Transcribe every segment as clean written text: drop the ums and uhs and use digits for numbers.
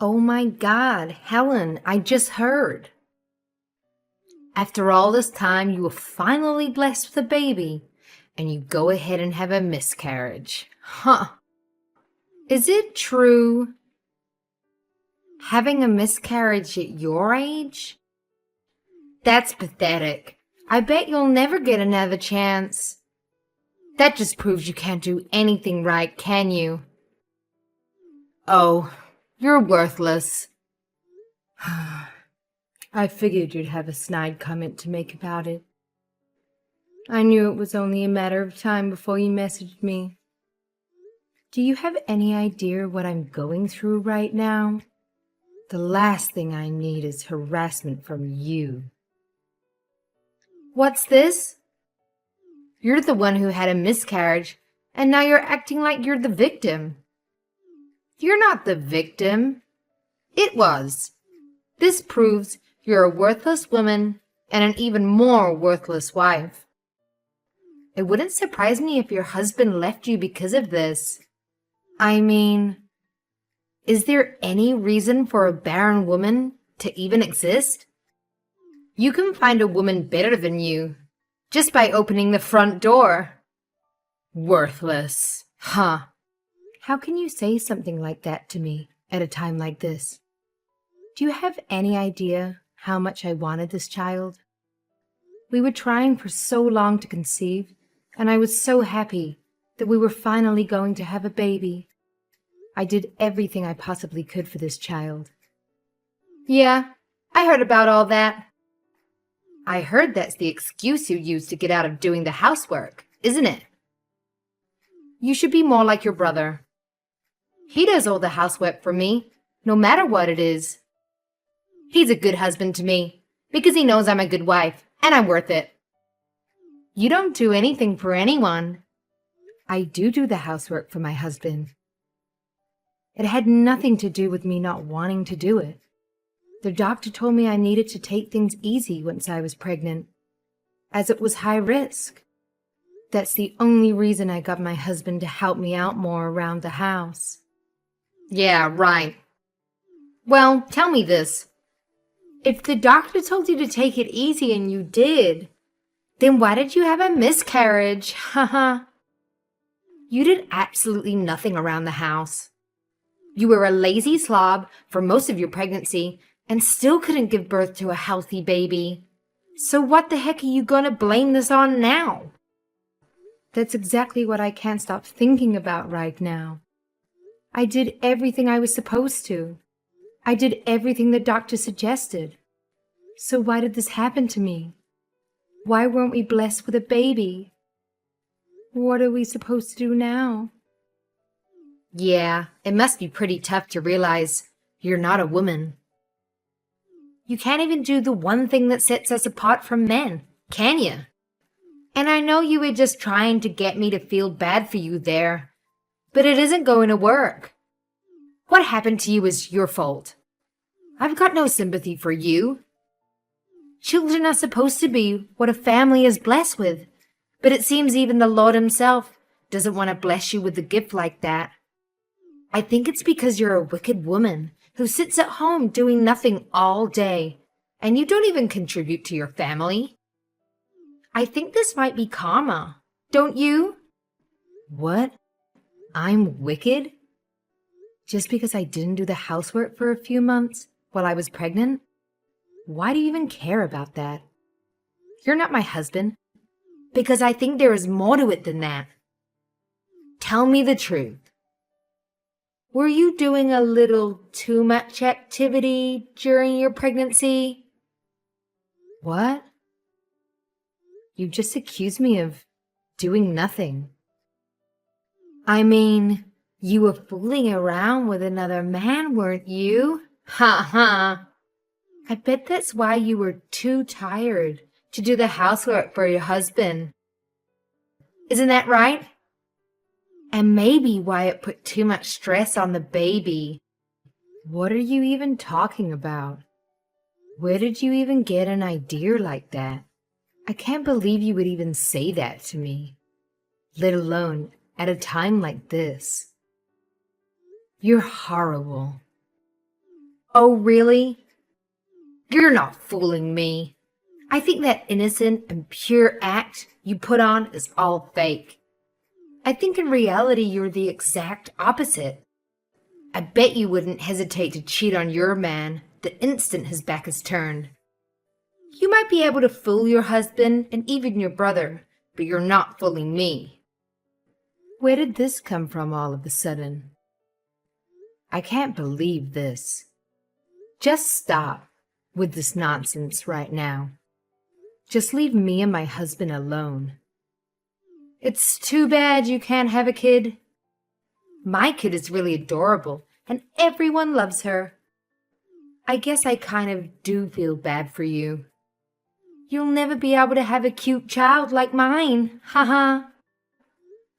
Oh my God, Helen, I just heard. After all this time, you were finally blessed with a baby, and you go ahead and have a miscarriage. Huh. Is it true? Having a miscarriage at your age? That's pathetic. I bet you'll never get another chance. That just proves you can't do anything right, can you? Oh, you're worthless. I figured you'd have a snide comment to make about it. I knew it was only a matter of time before you messaged me. Do you have any idea what I'm going through right now? The last thing I need is harassment from you. What's this? You're the one who had a miscarriage, and now you're acting like you're the victim. You're not the victim. It was. This proves you're a worthless woman and an even more worthless wife. It wouldn't surprise me if your husband left you because of this. I mean, is there any reason for a barren woman to even exist? You can find a woman better than you just by opening the front door. Worthless. Huh. How can you say something like that to me at a time like this? Do you have any idea how much I wanted this child? We were trying for so long to conceive, and I was so happy that we were finally going to have a baby. I did everything I possibly could for this child. Yeah, I heard about all that. I heard that's the excuse you use to get out of doing the housework, isn't it? You should be more like your brother. He does all the housework for me, no matter what it is. He's a good husband to me, because he knows I'm a good wife, and I'm worth it. You don't do anything for anyone. I do the housework for my husband. It had nothing to do with me not wanting to do it. The doctor told me I needed to take things easy once I was pregnant, as it was high risk. That's the only reason I got my husband to help me out more around the house. Yeah, right. Well, tell me this. If the doctor told you to take it easy and you did, then why did you have a miscarriage? Haha. You did absolutely nothing around the house. You were a lazy slob for most of your pregnancy and still couldn't give birth to a healthy baby. So what the heck are you gonna blame this on now? That's exactly what I can't stop thinking about right now. I did everything I was supposed to. I did everything the doctor suggested. So why did this happen to me? Why weren't we blessed with a baby? What are we supposed to do now? Yeah, it must be pretty tough to realize you're not a woman. You can't even do the one thing that sets us apart from men, can you? And I know you were just trying to get me to feel bad for you there, but it isn't going to work. What happened to you is your fault. I've got no sympathy for you. Children are supposed to be what a family is blessed with, but it seems even the Lord himself doesn't want to bless you with a gift like that. I think it's because you're a wicked woman who sits at home doing nothing all day, and you don't even contribute to your family. I think this might be karma, don't you? What? I'm wicked? Just because I didn't do the housework for a few months while I was pregnant? Why do you even care about that? You're not my husband, because I think there is more to it than that. Tell me the truth. Were you doing a little too much activity during your pregnancy? What? You just accused me of doing nothing. I mean, you were fooling around with another man, weren't you? Ha ha! I bet that's why you were too tired to do the housework for your husband. Isn't that right? And maybe why it put too much stress on the baby. What are you even talking about? Where did you even get an idea like that? I can't believe you would even say that to me, let alone at a time like this. You're horrible. Oh, really? You're not fooling me. I think that innocent and pure act you put on is all fake. I think in reality you're the exact opposite. I bet you wouldn't hesitate to cheat on your man the instant his back is turned. You might be able to fool your husband and even your brother, but you're not fooling me. Where did this come from all of a sudden? I can't believe this. Just stop with this nonsense right now. Just leave me and my husband alone. It's too bad you can't have a kid. My kid is really adorable, and everyone loves her. I guess I kind of do feel bad for you. You'll never be able to have a cute child like mine, haha.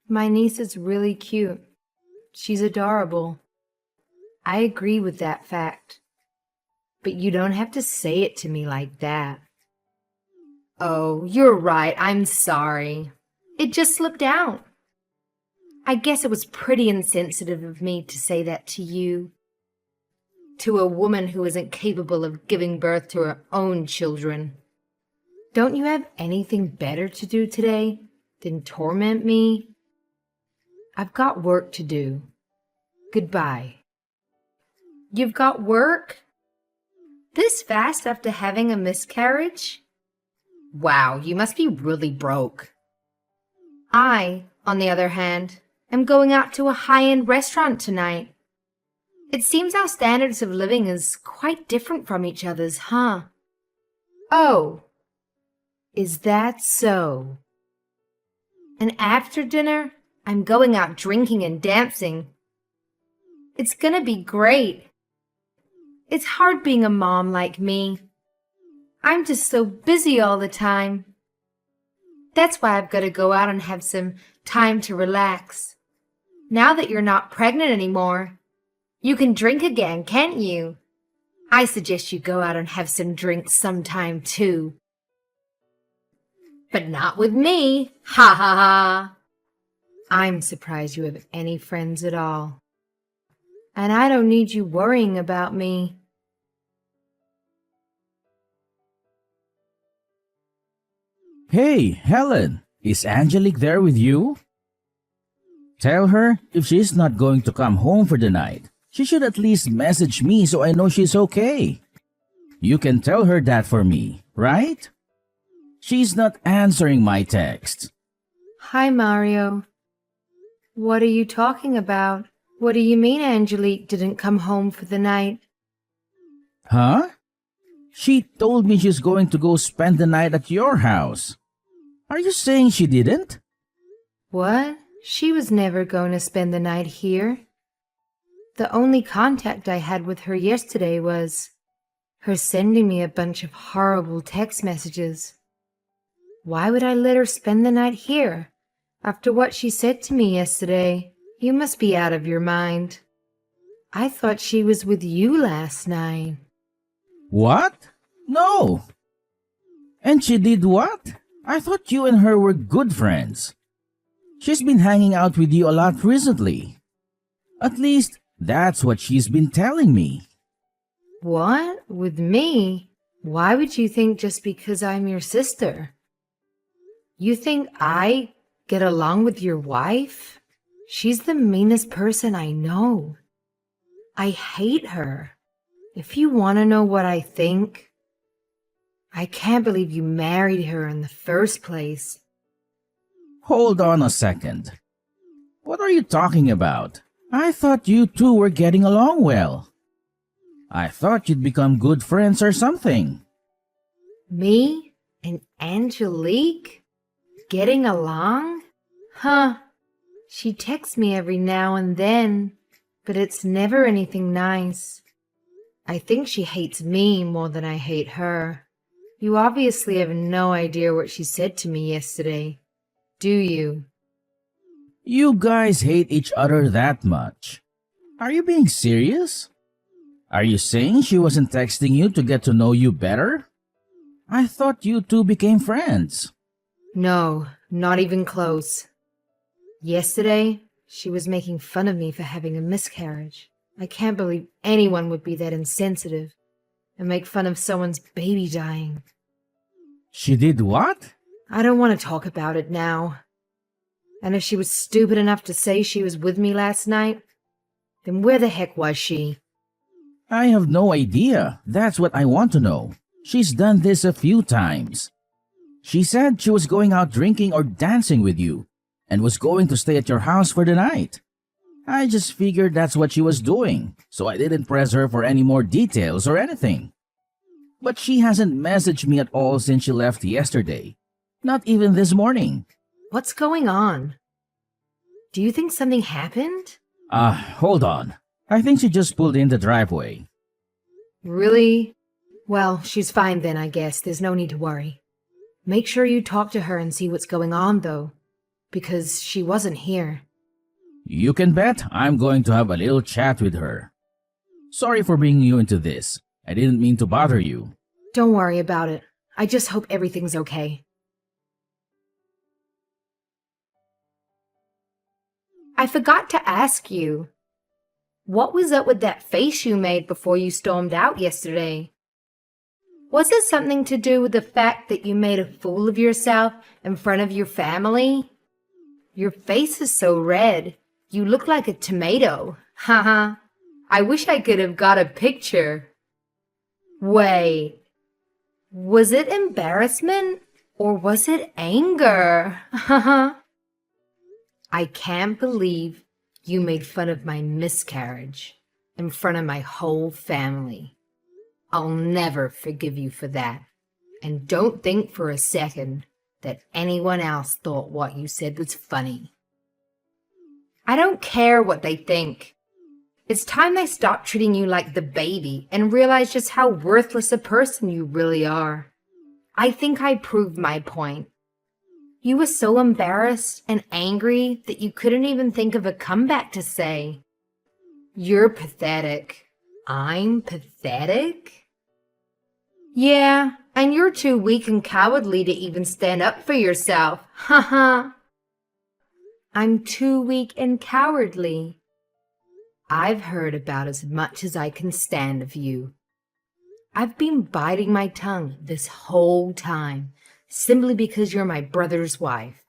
My niece is really cute. She's adorable. I agree with that fact. But you don't have to say it to me like that. Oh, you're right, I'm sorry. It just slipped out. I guess it was pretty insensitive of me to say that to you. To a woman who isn't capable of giving birth to her own children. Don't you have anything better to do today than torment me? I've got work to do. Goodbye. You've got work? This fast after having a miscarriage? Wow, you must be really broke. I, on the other hand, am going out to a high-end restaurant tonight. It seems our standards of living is quite different from each other's, huh? Oh, is that so? And after dinner, I'm going out drinking and dancing. It's gonna be great. It's hard being a mom like me. I'm just so busy all the time. That's why I've got to go out and have some time to relax. Now that you're not pregnant anymore, you can drink again, can't you? I suggest you go out and have some drinks sometime too. But not with me, ha ha ha. I'm surprised you have any friends at all. And I don't need you worrying about me. Hey, Helen, is Angelique there with you? Tell her if she's not going to come home for the night, she should at least message me so I know she's okay. You can tell her that for me, right? She's not answering my texts. Hi, Mario. What are you talking about? What do you mean Angelique didn't come home for the night? Huh? She told me she's going to go spend the night at your house. Are you saying she didn't? What? She was never going to spend the night here. The only contact I had with her yesterday was her sending me a bunch of horrible text messages. Why would I let her spend the night here? After what she said to me yesterday, you must be out of your mind. I thought she was with you last night. What? No. And she did what? I thought you and her were good friends. She's been hanging out with you a lot recently. At least, that's what she's been telling me. What? With me? Why would you think just because I'm your sister? You think I get along with your wife? She's the meanest person I know. I hate her. If you want to know what I think, I can't believe you married her in the first place. Hold on a second. What are you talking about? I thought you two were getting along well. I thought you'd become good friends or something. Me and Angelique? Getting along? Huh. She texts me every now and then, but it's never anything nice. I think she hates me more than I hate her. You obviously have no idea what she said to me yesterday, do you? You guys hate each other that much. Are you being serious? Are you saying she wasn't texting you to get to know you better? I thought you two became friends. No, not even close. Yesterday, she was making fun of me for having a miscarriage, I can't believe anyone would be that insensitive and make fun of someone's baby dying. She did what? I don't want to talk about it now. And if she was stupid enough to say she was with me last night, then where the heck was she? I have no idea. That's what I want to know. She's done this a few times. She said she was going out drinking or dancing with you and was going to stay at your house for the night. I just figured that's what she was doing, so I didn't press her for any more details or anything. But she hasn't messaged me at all since she left yesterday. Not even this morning. What's going on? Do you think something happened? Hold on. I think she just pulled in the driveway. Really? Well, she's fine then, I guess. There's no need to worry. Make sure you talk to her and see what's going on, though, because she wasn't here. You can bet I'm going to have a little chat with her. Sorry for bringing you into this. I didn't mean to bother you. Don't worry about it. I just hope everything's okay. I forgot to ask you. What was up with that face you made before you stormed out yesterday? Was it something to do with the fact that you made a fool of yourself in front of your family? Your face is so red. You look like a tomato. Haha. I wish I could have got a picture. Wait. Was it embarrassment or was it anger? Haha. I can't believe you made fun of my miscarriage in front of my whole family. I'll never forgive you for that. And don't think for a second that anyone else thought what you said was funny. I don't care what they think. It's time they stop treating you like the baby and realize just how worthless a person you really are. I think I proved my point. You were so embarrassed and angry that you couldn't even think of a comeback to say. You're pathetic. I'm pathetic? Yeah, and you're too weak and cowardly to even stand up for yourself. Haha. I'm too weak and cowardly. I've heard about as much as I can stand of you. I've been biting my tongue this whole time, simply because you're my brother's wife.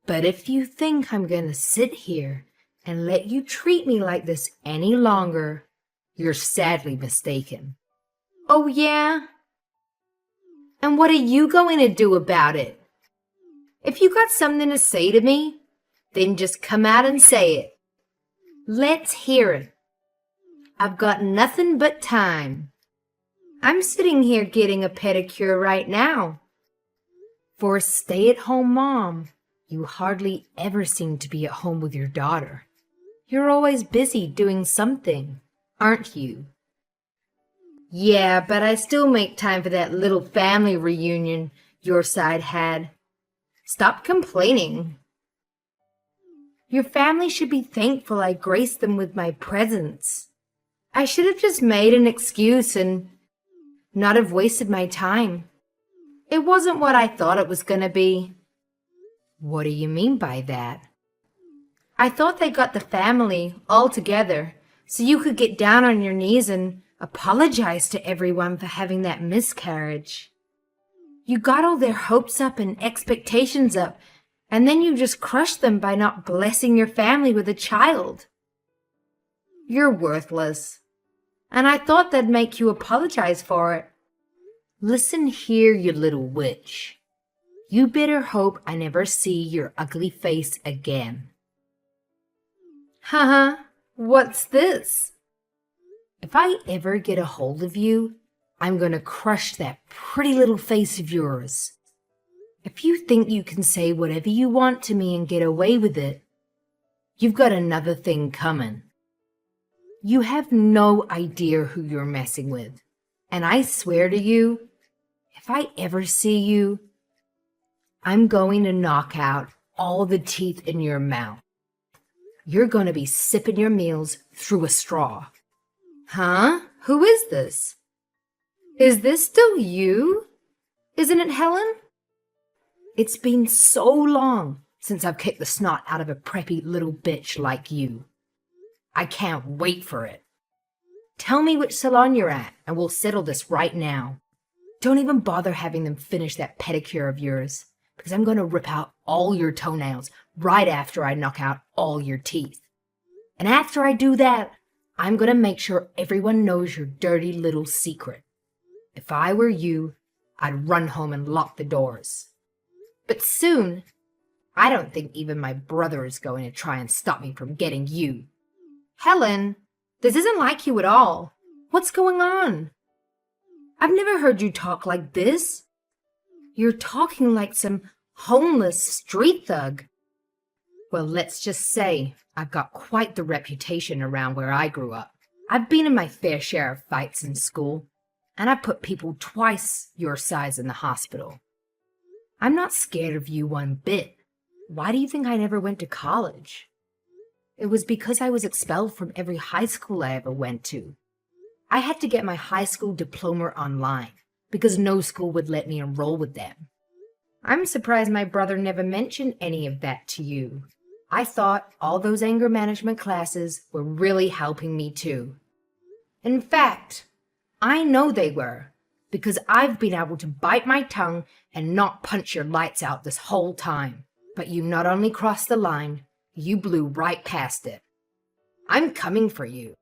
But if you think I'm going to sit here and let you treat me like this any longer, you're sadly mistaken. Oh, yeah? And what are you going to do about it? If you got something to say to me, then just come out and say it. Let's hear it. I've got nothing but time. I'm sitting here getting a pedicure right now. For a stay-at-home mom, you hardly ever seem to be at home with your daughter. You're always busy doing something, aren't you? Yeah, but I still make time for that little family reunion your side had. Stop complaining. Your family should be thankful I graced them with my presence. I should have just made an excuse and not have wasted my time. It wasn't what I thought it was going to be. What do you mean by that? I thought they got the family all together so you could get down on your knees and apologize to everyone for having that miscarriage. You got all their hopes up and expectations up, and then you just crushed them by not blessing your family with a child. You're worthless, and I thought that'd make you apologize for it. Listen here, you little witch. You better hope I never see your ugly face again. Haha, what's this? If I ever get a hold of you, I'm going to crush that pretty little face of yours. If you think you can say whatever you want to me and get away with it, you've got another thing coming. You have no idea who you're messing with. And I swear to you, if I ever see you, I'm going to knock out all the teeth in your mouth. You're going to be sipping your meals through a straw. Huh? Who is this? Is this still you? Isn't it Helen? It's been so long since I've kicked the snot out of a preppy little bitch like you. I can't wait for it. Tell me which salon you're at, and we'll settle this right now. Don't even bother having them finish that pedicure of yours, because I'm going to rip out all your toenails right after I knock out all your teeth. And after I do that, I'm going to make sure everyone knows your dirty little secret. If I were you, I'd run home and lock the doors. But soon, I don't think even my brother is going to try and stop me from getting you. Helen, this isn't like you at all. What's going on? I've never heard you talk like this. You're talking like some homeless street thug. Well, let's just say I've got quite the reputation around where I grew up. I've been in my fair share of fights in school, and I've put people twice your size in the hospital. I'm not scared of you one bit. Why do you think I never went to college? It was because I was expelled from every high school I ever went to. I had to get my high school diploma online because no school would let me enroll with them. I'm surprised my brother never mentioned any of that to you. I thought all those anger management classes were really helping me too. In fact, I know they were, because I've been able to bite my tongue and not punch your lights out this whole time. But you not only crossed the line, you blew right past it. I'm coming for you.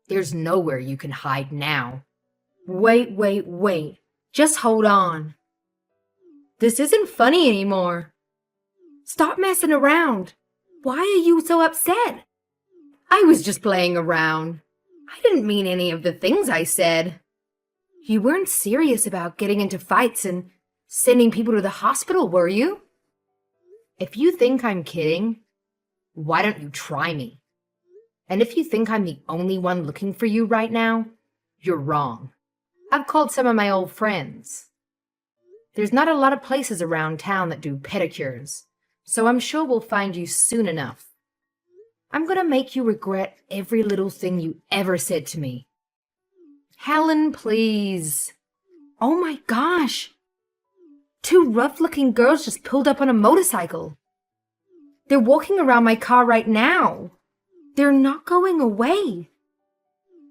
There's nowhere you can hide now. Wait. Just hold on. This isn't funny anymore. Stop messing around. Why are you so upset? I was just playing around. I didn't mean any of the things I said. You weren't serious about getting into fights and sending people to the hospital, were you? If you think I'm kidding, why don't you try me? And if you think I'm the only one looking for you right now, you're wrong. I've called some of my old friends. There's not a lot of places around town that do pedicures, so I'm sure we'll find you soon enough. I'm going to make you regret every little thing you ever said to me. Helen, please. Oh my gosh. 2 rough-looking girls just pulled up on a motorcycle. They're walking around my car right now. They're not going away.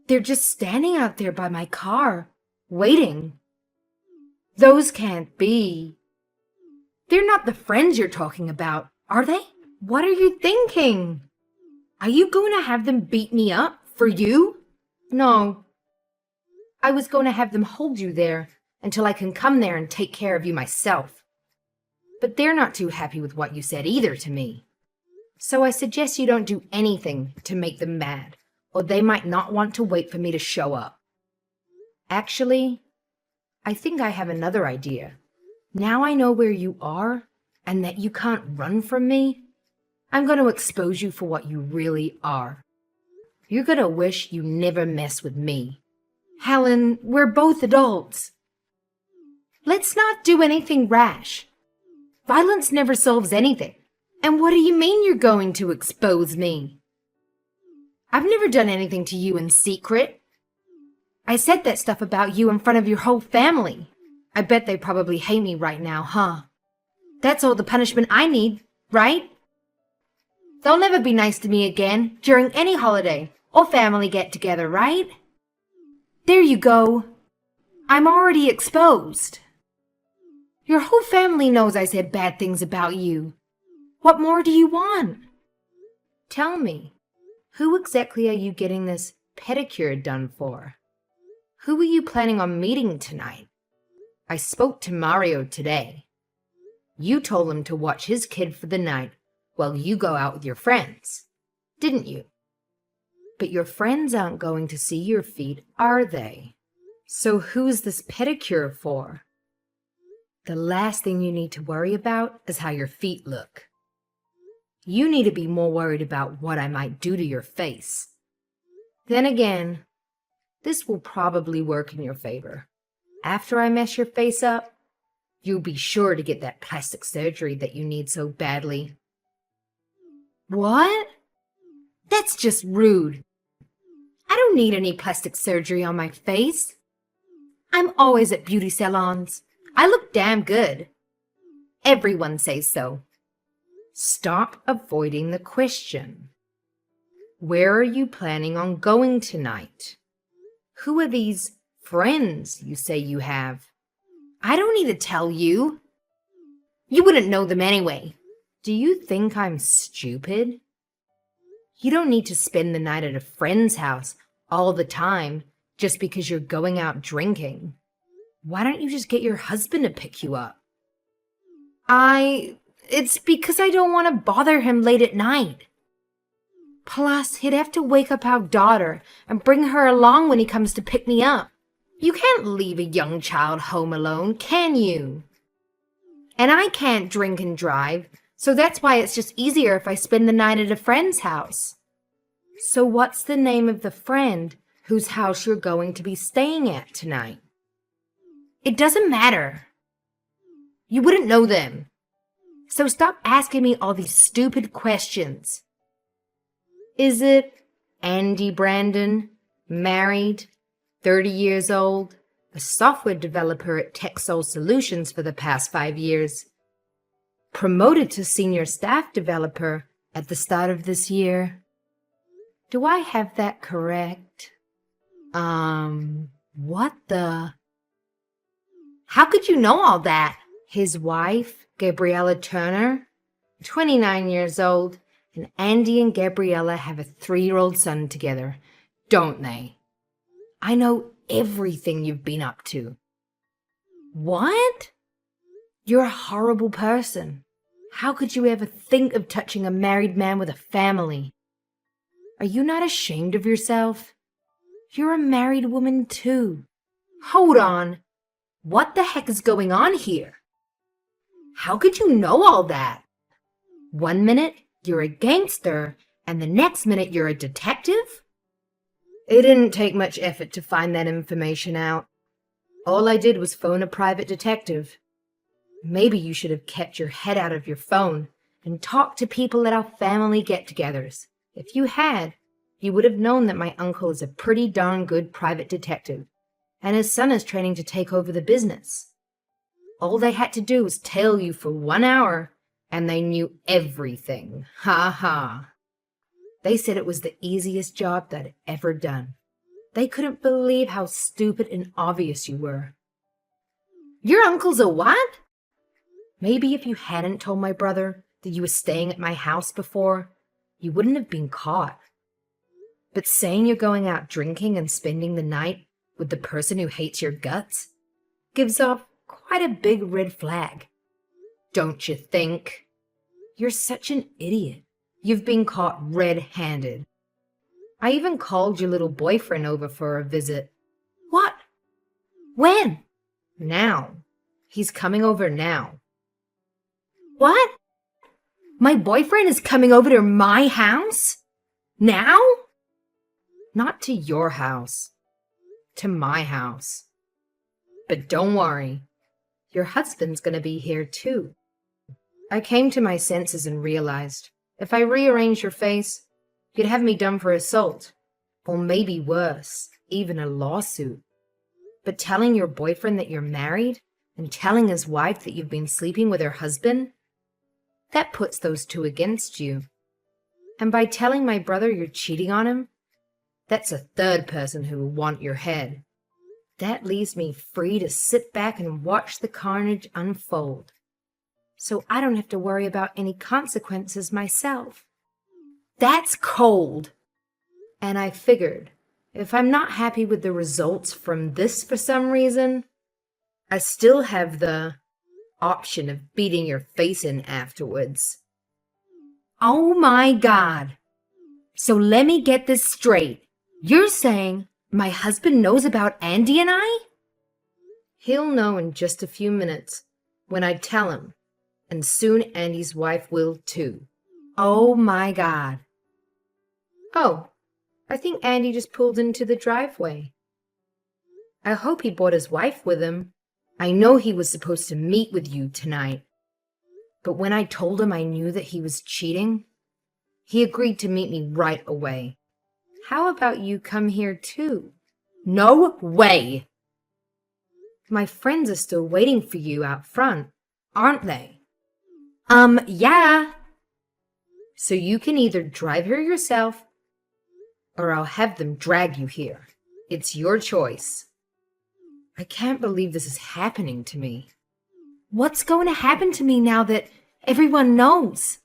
They're just standing out there by my car, waiting. Those can't be. They're not the friends you're talking about, are they? What are you thinking? Are you going to have them beat me up for you? No. I was going to have them hold you there until I can come there and take care of you myself. But they're not too happy with what you said either to me. So I suggest you don't do anything to make them mad, or they might not want to wait for me to show up. Actually, I think I have another idea. Now I know where you are and that you can't run from me. I'm going to expose you for what you really are. You're going to wish you never messed with me. Helen, we're both adults. Let's not do anything rash. Violence never solves anything. And what do you mean you're going to expose me? I've never done anything to you in secret. I said that stuff about you in front of your whole family. I bet they probably hate me right now, huh? That's all the punishment I need, right? They'll never be nice to me again during any holiday or family get-together, right? There you go. I'm already exposed. Your whole family knows I said bad things about you. What more do you want? Tell me, who exactly are you getting this pedicure done for? Who are you planning on meeting tonight? I spoke to Mario today. You told him to watch his kid for the night while you go out with your friends, didn't you? But your friends aren't going to see your feet, are they? So who's this pedicure for? The last thing you need to worry about is how your feet look. You need to be more worried about what I might do to your face. Then again, this will probably work in your favor. After I mess your face up, you'll be sure to get that plastic surgery that you need so badly. What? That's just rude. I don't need any plastic surgery on my face. I'm always at beauty salons. I look damn good. Everyone says so. Stop avoiding the question. Where are you planning on going tonight? Who are these friends you say you have? I don't need to tell you. You wouldn't know them anyway. Do you think I'm stupid? You don't need to spend the night at a friend's house all the time just because you're going out drinking. Why don't you just get your husband to pick you up? It's because I don't want to bother him late at night. Plus, he'd have to wake up our daughter and bring her along when he comes to pick me up. You can't leave a young child home alone, can you? And I can't drink and drive, so that's why it's just easier if I spend the night at a friend's house. So what's the name of the friend whose house you're going to be staying at tonight? It doesn't matter. You wouldn't know them. So stop asking me all these stupid questions. Is it Andy Brandon, married, 30 years old, a software developer at TechSol Solutions for the past 5 years, promoted to senior staff developer at the start of this year? Do I have that correct? What the? How could you know all that? His wife, Gabriella Turner, 29 years old, and Andy and Gabriella have a 3-year-old son together, don't they? I know everything you've been up to. What? You're a horrible person. How could you ever think of touching a married man with a family? Are you not ashamed of yourself? You're a married woman too. Hold on. What the heck is going on here? How could you know all that? 1 minute, you're a gangster, and the next minute you're a detective? It didn't take much effort to find that information out. All I did was phone a private detective. Maybe you should have kept your head out of your phone and talked to people at our family get-togethers. If you had, you would have known that my uncle is a pretty darn good private detective, and his son is training to take over the business. All they had to do was tail you for 1 hour, and they knew everything. Ha ha. They said it was the easiest job they'd ever done. They couldn't believe how stupid and obvious you were. Your uncle's a what? Maybe if you hadn't told my brother that you were staying at my house before, you wouldn't have been caught. But saying you're going out drinking and spending the night with the person who hates your guts gives off quite a big red flag. Don't you think? You're such an idiot. You've been caught red-handed. I even called your little boyfriend over for a visit. What? When? Now. He's coming over now. What? My boyfriend is coming over to my house? Now? Not to your house. To my house. But don't worry. Your husband's gonna be here too. I came to my senses and realized if I rearranged your face, you'd have me done for assault, or maybe worse, even a lawsuit. But telling your boyfriend that you're married and telling his wife that you've been sleeping with her husband, that puts those two against you. And by telling my brother you're cheating on him, that's a third person who will want your head. That leaves me free to sit back and watch the carnage unfold, so I don't have to worry about any consequences myself. That's cold. And I figured, if I'm not happy with the results from this for some reason, I still have the option of beating your face in afterwards. Oh my God. So let me get this straight. You're saying my husband knows about Andy and I? He'll know in just a few minutes when I tell him, and soon Andy's wife will too. Oh my God. Oh, I think Andy just pulled into the driveway. I hope he brought his wife with him. I know he was supposed to meet with you tonight. But when I told him I knew that he was cheating, he agreed to meet me right away. How about you come here too? No way! My friends are still waiting for you out front, aren't they? Yeah. So you can either drive here yourself or I'll have them drag you here. It's your choice. I can't believe this is happening to me. What's going to happen to me now that everyone knows?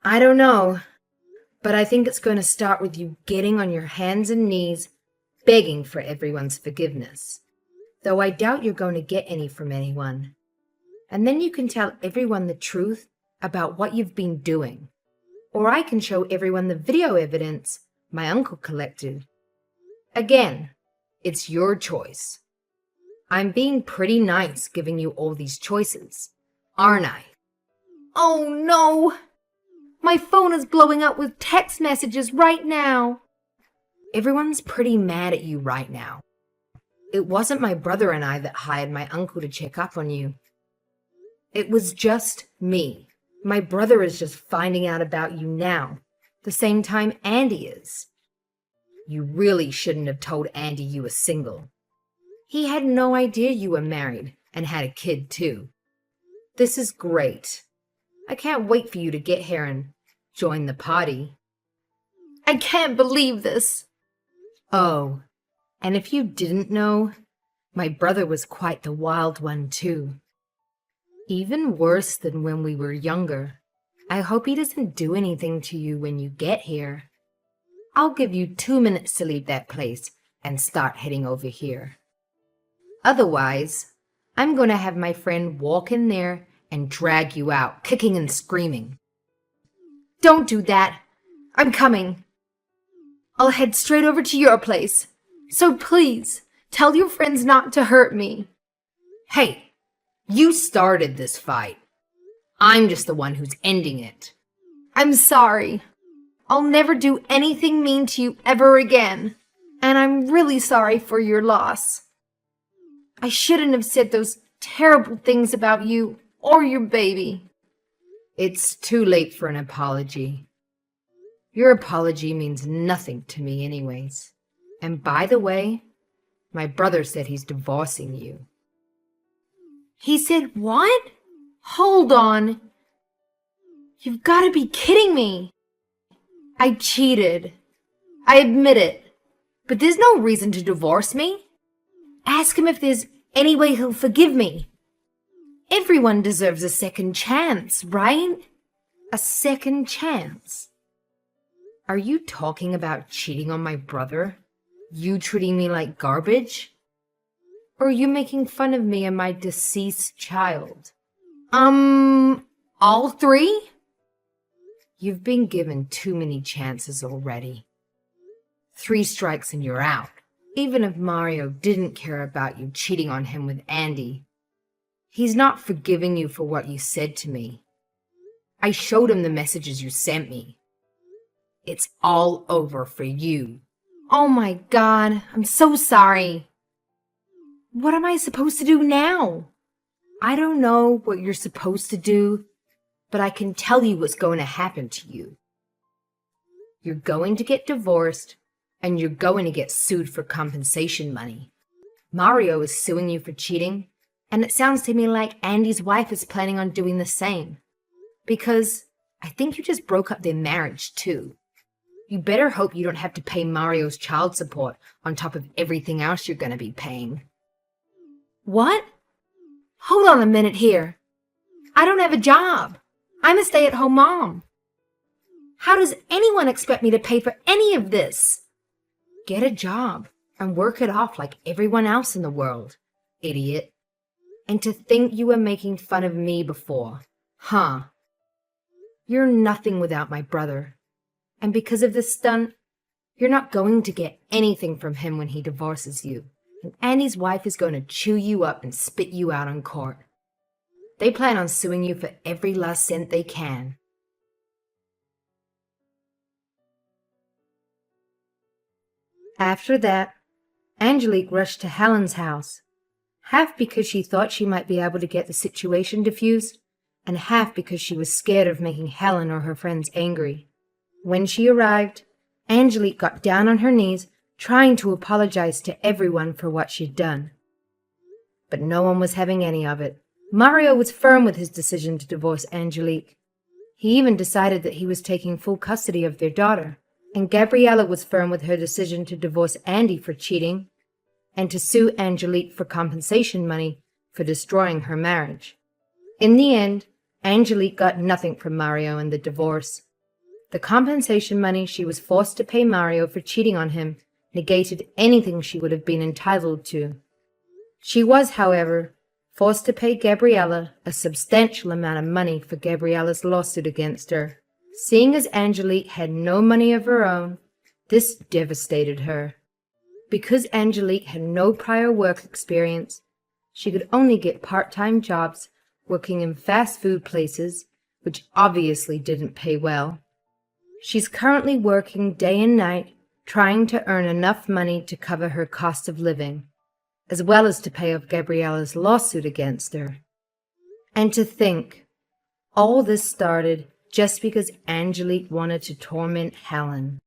I don't know, but I think it's going to start with you getting on your hands and knees, begging for everyone's forgiveness. Though I doubt you're going to get any from anyone. And then you can tell everyone the truth about what you've been doing. Or I can show everyone the video evidence my uncle collected. Again, it's your choice. I'm being pretty nice giving you all these choices, aren't I? Oh no! My phone is blowing up with text messages right now. Everyone's pretty mad at you right now. It wasn't my brother and I that hired my uncle to check up on you. It was just me. My brother is just finding out about you now, the same time Andy is. You really shouldn't have told Andy you were single. He had no idea you were married and had a kid too. This is great. I can't wait for you to get here and join the party. I can't believe this. Oh, and if you didn't know, my brother was quite the wild one too. Even worse than when we were younger. I hope he doesn't do anything to you when you get here. I'll give you 2 minutes to leave that place and start heading over here. Otherwise, I'm going to have my friend walk in there and drag you out, kicking and screaming. Don't do that. I'm coming. I'll head straight over to your place. So please, tell your friends not to hurt me. Hey, you started this fight. I'm just the one who's ending it. I'm sorry. I'll never do anything mean to you ever again. And I'm really sorry for your loss. I shouldn't have said those terrible things about you or your baby. It's too late for an apology. Your apology means nothing to me anyways. And by the way, my brother said he's divorcing you. He said what? Hold on. You've got to be kidding me. I cheated. I admit it. But there's no reason to divorce me. Ask him if there's any way he'll forgive me. Everyone deserves a second chance, right? A second chance. Are you talking about cheating on my brother? You treating me like garbage? Or are you making fun of me and my deceased child? All three? You've been given too many chances already. 3 strikes and you're out. Even if Mario didn't care about you cheating on him with Andy, he's not forgiving you for what you said to me. I showed him the messages you sent me. It's all over for you. Oh my God, I'm so sorry. What am I supposed to do now? I don't know what you're supposed to do, but I can tell you what's going to happen to you. You're going to get divorced, and you're going to get sued for compensation money. Mario is suing you for cheating, and it sounds to me like Andy's wife is planning on doing the same. Because I think you just broke up their marriage too. You better hope you don't have to pay Mario's child support on top of everything else you're going to be paying. What? Hold on a minute here. I don't have a job. I'm a stay-at-home mom. How does anyone expect me to pay for any of this? Get a job and work it off like everyone else in the world, idiot. And to think you were making fun of me before, huh? You're nothing without my brother. And because of this stunt, you're not going to get anything from him when he divorces you. And Andy's wife is going to chew you up and spit you out on court. They plan on suing you for every last cent they can. After that, Angelique rushed to Helen's house, half because she thought she might be able to get the situation diffused, and half because she was scared of making Helen or her friends angry. When she arrived, Angelique got down on her knees, trying to apologize to everyone for what she'd done. But no one was having any of it. Mario was firm with his decision to divorce Angelique. He even decided that he was taking full custody of their daughter, and Gabriella was firm with her decision to divorce Andy for cheating and to sue Angelique for compensation money for destroying her marriage. In the end, Angelique got nothing from Mario in the divorce. The compensation money she was forced to pay Mario for cheating on him negated anything she would have been entitled to. She was, however, forced to pay Gabriella a substantial amount of money for Gabriella's lawsuit against her. Seeing as Angelique had no money of her own, this devastated her. Because Angelique had no prior work experience, she could only get part-time jobs working in fast food places, which obviously didn't pay well. She's currently working day and night, trying to earn enough money to cover her cost of living, as well as to pay off Gabriella's lawsuit against her. And to think, all this started just because Angelique wanted to torment Helen.